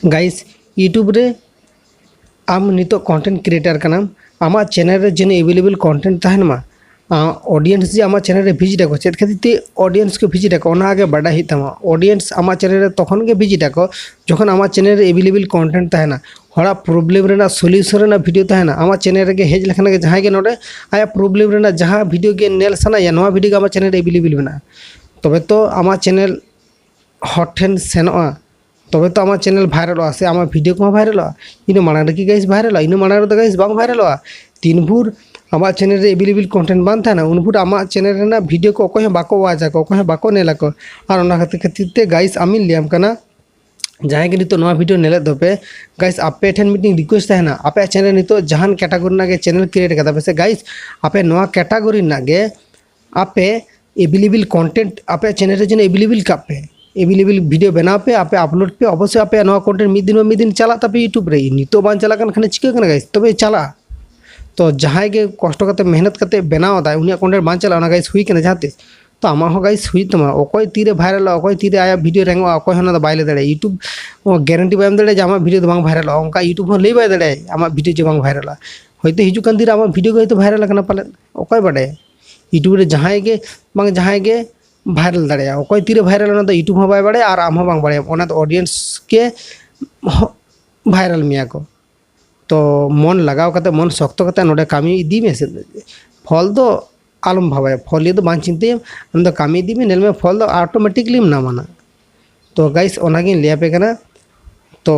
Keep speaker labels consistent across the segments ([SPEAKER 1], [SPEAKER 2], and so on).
[SPEAKER 1] Guys YouTube रे आम नितो कंटेंट क्रिएटर कनाम आमा चैनल रे जेने अवेलेबल कंटेंट तहन मा ऑडियंस जे आमा चैनल रे विजिट को चेत खातिर ते ऑडियंस को विजिट को ओना आगे बड़ा ही तमा ऑडियंस आमा चैनल रे तखन के विजिट को जखन आमा चैनल रे अवेलेबल कंटेंट तहना हड़ा प्रॉब्लम रेना सॉल्यूशन रेना वीडियो तहना आमा चैनल रे हेज लखना के जहां के नोडे आया प्रॉब्लम रेना जहां वीडियो के नेल सना या नवा वीडियो आमा चैनल रे अवेलेबल बना तबे तो आमा चैनल हॉट ठेन सेनोआ तबे तो आमा चैनल भाइरल से आमा वीडियो को भाइरल इन मांग रे गाइस भाइरल इन मांग रे गाइस बांग भाइरल तीन भूर आमा चैनल रे अवेलेबल कंटेंट बान था ना उन भूर आमा चैनल रेना वीडियो को अकोय बाको वाजा को अकोय बाको नेला को और ओना खातिर ते गाइस आमिन लियाम कना जहां के नितो नवा वीडियो नेले दोपे गाइस आपे ठेन मीटिंग रिक्वेस्ट है ना आपे चैनल नितो जहान कैटेगरी ना के चैनल क्रिएट करता पे गाइस आपे नवा कैटेगरी ना के आपे अवेलेबल कंटेंट आपे चैनल रे जने अवेलेबल कापे अवेलेबल वीडियो बना पे आपे अपलोड पे अवश्य आपे नवा कंटेंट मिद दिन चला तबे यूट्यूब रे नितो बान चला कन खाने चिका कना गाइस तबे चला तो जहां के कष्ट करते मेहनत करते बनाव दा उनिया कंटेंट बान चला ना गाइस हुई कना जाते तो आमा हो गाइस हुई तमा अकोय तीरे भाइरल अकोय तीरे आया वीडियो रेंगो अकोय होना दा बाइले दड़े यूट्यूब गारंटी बाम दड़े जामा वीडियो तो बांग भाइरल ओंका यूट्यूब हो ले बाय दड़े आमा वीडियो जे बांग भाइरल होयतो हिजु कान दिन आमा वीडियो को तो भाइरल कना पाले अकोय बड़े यूट्यूब रे जहां के भाइरल दाड़े अकोय तीरे भाइरल ना तो यूट्यूब हो बाय बड़े और आम हो बांग बड़े ओना तो ऑडियंस के भाइरल मिया को तो मन लगाव कते मन शक्त कते नोडे कामी इदी में से फल तो आलम भावे फल ये तो बांग चिंते हम तो कामी इदी में नेल में फल तो ऑटोमेटिकली ना माना तो गाइस ओनागी लिया पे कना तो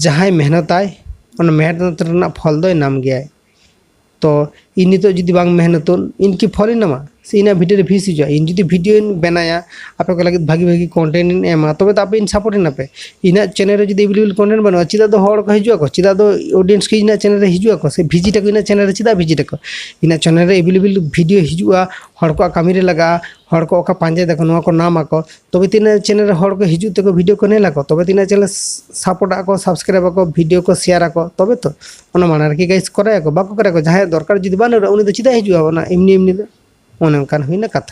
[SPEAKER 1] जहां मेहनत आय ओन मेहनत रना फल दो नाम गया तो इन तो जुदी बांग मेहनतन इनकी फल नामा से इन वीडियो रे भीस हिजुआ इन जुदी वीडियो इन बनाया आपे को लगे भागी कंटेंट इन एमा तबे तो आपे इन सपोर्ट इन पे इन चैनल रे जुदी अवेलेबल कंटेंट बनवा चिदा दो हड़ को हिजुआ को चिदा दो ऑडियंस के इन चैनल रे हिजुआ को से विजिट को इन चैनल रे चिदा विजिट को इन चैनल रे अवेलेबल वीडियो हिजुआ हड़ को कामी रे लगा हड़ को का पांजे देखो नवा को नाम आको तबे तीन चैनल रे हड़ को हिजु ते को वीडियो को नेला को तबे तीन चैनल सपोर्ट आको सब्सक्राइब आको वीडियो को शेयर आको तबे तो ओना मानार की गाइस करे को बाको करे को जहां दरकार जुदी बान उनी तो चिदा हिजुआ ना एमनी एमनी ओन कान हुईना कथा।